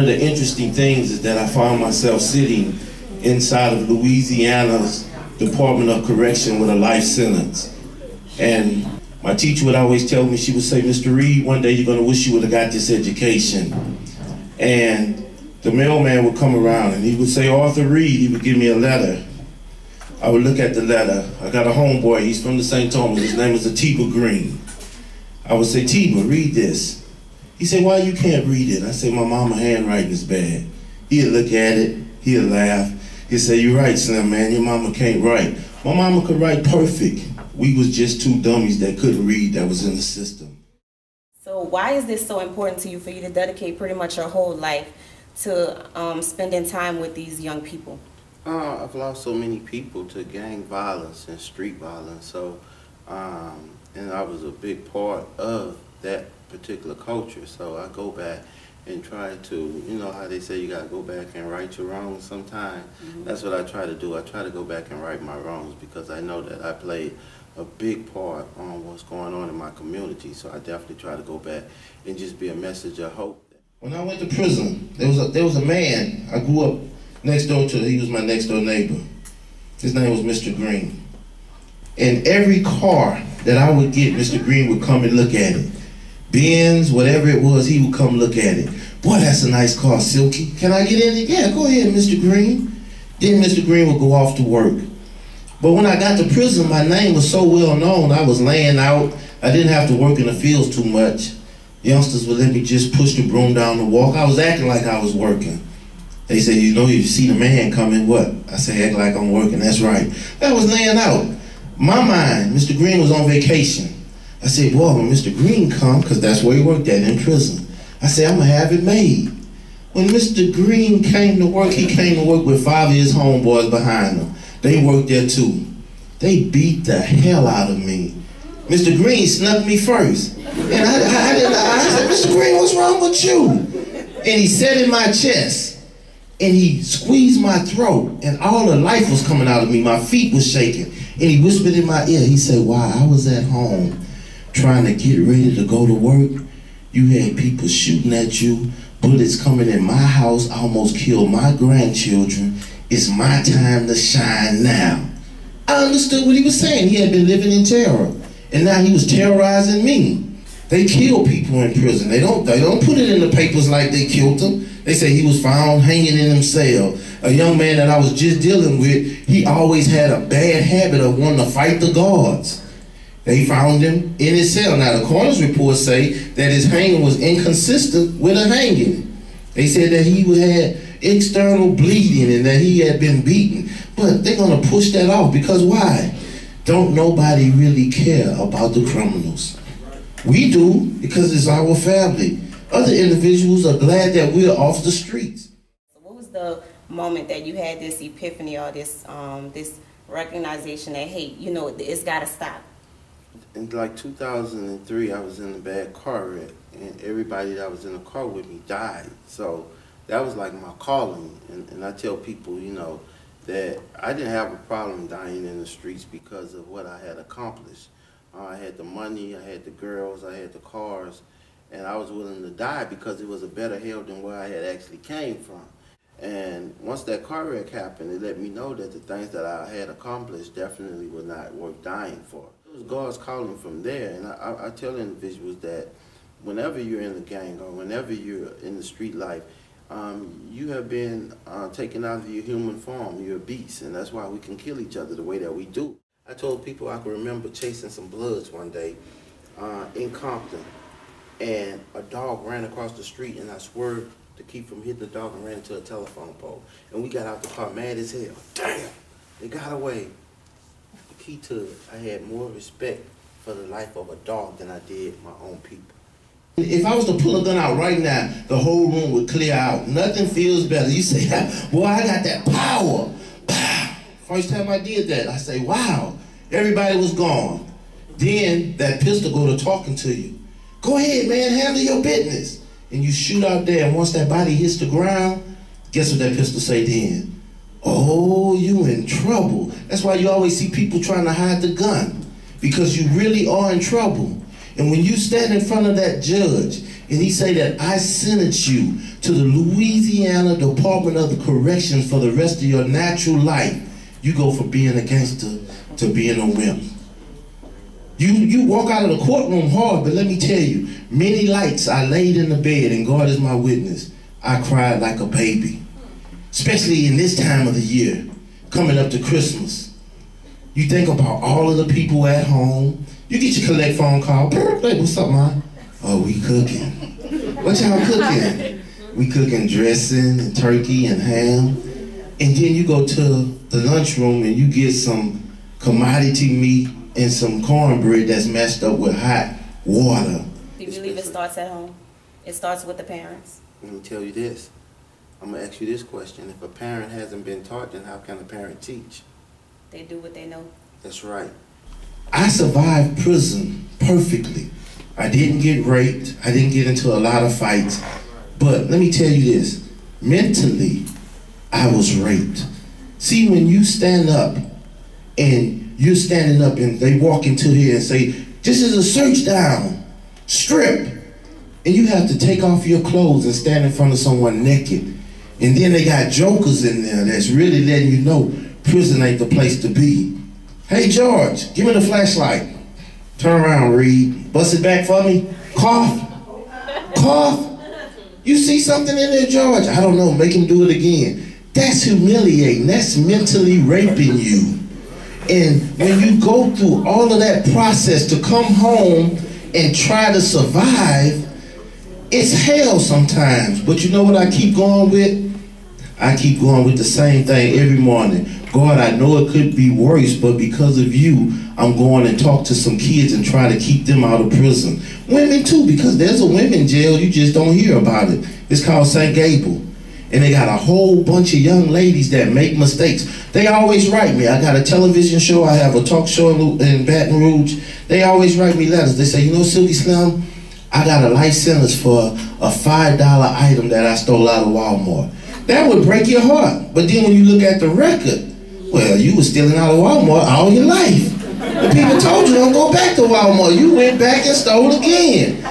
of the interesting things is that I found myself sitting inside of Louisiana's Department of Correction with a life sentence. And my teacher would always tell me, she would say, Mr. Reed, one day you're gonna wish you would have got this education. And the mailman would come around and he would say, Arthur Reed, he would give me a letter. I would look at the letter. I got a homeboy, he's from the St. Thomas, his name is Atiba Green. I would say, Tiba, read this. He said, why you can't read it? I said, my mama's handwriting is bad. He'd look at it, he'd laugh. He'd say, you're right, Slim, man, your mama can't write. My mama could write perfect. We was just two dummies that couldn't read that was in the system. So why is this so important to you for you to dedicate pretty much your whole life to spending time with these young people? I've lost so many people to gang violence and street violence, so and I was a big part of that particular culture, so I go back and try to, you know how they say you gotta go back and right your wrongs sometimes? That's what I try to do. I try to go back and right my wrongs because I know that I played a big part on what's going on in my community, so I definitely try to go back and just be a message of hope. When I went to prison, there was a man I grew up next door to. He was my next door neighbor. His name was Mr. Green. And every car that I would get, Mr. Green would come and look at it. Benz, whatever it was, he would come look at it. Boy, that's a nice car, Silky. Can I get in it? Yeah, go ahead, Mr. Green. Then Mr. Green would go off to work. But when I got to prison, my name was so well known, I was laying out. I didn't have to work in the fields too much. Youngsters would let me just push the broom down the walk. I was acting like I was working. They said, you know, you see the man coming, what? I say, act like I'm working, that's right. I was laying out. My mind, Mr. Green was on vacation. I said, boy, when Mr. Green come, because that's where he worked at, in prison, I said, I'm going to have it made. When Mr. Green came to work, he came to work with 5 of his homeboys behind him. They worked there too. They beat the hell out of me. Mr. Green snuck me first. And I said, Mr. Green, what's wrong with you? And he sat in my chest. And he squeezed my throat. And all the life was coming out of me. My feet was shaking. And he whispered in my ear. He said, while I was at home trying to get ready to go to work, you had people shooting at you, bullets coming in my house, almost killed my grandchildren. It's my time to shine now. I understood what he was saying. He had been living in terror. And now he was terrorizing me. They kill people in prison. They don't put it in the papers like they killed him. They say he was found hanging in himself. A young man that I was just dealing with, he always had a bad habit of wanting to fight the guards. They found him in his cell. Now the coroner's report say that his hanging was inconsistent with a hanging. They said that he had external bleeding and that he had been beaten. But they're gonna push that off because why? Don't nobody really care about the criminals. We do because it's our family. Other individuals are glad that we're off the streets. What was the moment that you had this epiphany or this this recognition that, hey, you know, it's gotta stop? In like 2003, I was in a bad car wreck, and everybody that was in the car with me died. So that was like my calling. And I tell people, you know, that I didn't have a problem dying in the streets because of what I had accomplished. I had the money, I had the girls, I had the cars, and I was willing to die because it was a better hell than where I had actually came from. And once that car wreck happened, it let me know that the things that I had accomplished definitely were not worth dying for. It was God's calling from there, and I tell individuals that whenever you're in the gang or whenever you're in the street life, you have been taken out of your human form. You're a beast, and that's why we can kill each other the way that we do. I told people I could remember chasing some Bloods one day in Compton, and a dog ran across the street, and I swerved to keep from hitting the dog and ran into a telephone pole. And we got out the car mad as hell. Damn, they got away. The key to it, I had more respect for the life of a dog than I did my own people. If I was to pull a gun out right now, the whole room would clear out. Nothing feels better. You say, boy, I got that power. First time I did that, I say, wow, everybody was gone. Then that pistol go to talking to you. Go ahead, man, handle your business. And you shoot out there, and once that body hits the ground, guess what that pistol say then? Oh, you in trouble. That's why you always see people trying to hide the gun, because you really are in trouble. And when you stand in front of that judge and he say that I sentence you to the Louisiana Department of the Corrections for the rest of your natural life. You go from being a gangster to being a wimp. You walk out of the courtroom hard, but let me tell you, many nights I laid in the bed, and God is my witness, I cried like a baby. Especially in this time of the year, coming up to Christmas. You think about all of the people at home. You get your collect phone call. Hey, what's up, man? Oh, we cooking. What y'all cooking? We cooking dressing and turkey and ham. And then you go to the lunchroom and you get some commodity meat and some cornbread that's mashed up with hot water. Do you believe it starts at home? It starts with the parents? Let me tell you this. I'm going to ask you this question. If a parent hasn't been taught, then how can a parent teach? They do what they know. That's right. I survived prison perfectly. I didn't get raped. I didn't get into a lot of fights. But let me tell you this. Mentally, I was raped. See, when you stand up and you're standing up and they walk into here and say, this is a search down, strip. And you have to take off your clothes and stand in front of someone naked. And then they got jokers in there that's really letting you know prison ain't the place to be. Hey, George, give me the flashlight. Turn around, Reed. Bust it back for me. Cough. Cough. You see something in there, George? I don't know. Make him do it again. That's humiliating. That's mentally raping you. And when you go through all of that process to come home and try to survive, it's hell sometimes. But you know what I keep going with? I keep going with the same thing every morning. God, I know it could be worse, but because of you, I'm going and talk to some kids and try to keep them out of prison. Women too, because there's a women jail, you just don't hear about it. It's called St. Gable. And they got a whole bunch of young ladies that make mistakes. They always write me. I got a television show, I have a talk show in Baton Rouge. They always write me letters. They say, you know, Silky Slim, I got a life sentence for a $5 item that I stole out of Walmart. That would break your heart. But then when you look at the record, well, you were stealing out of Walmart all your life. The people told you don't go back to Walmart. You went back and stole again.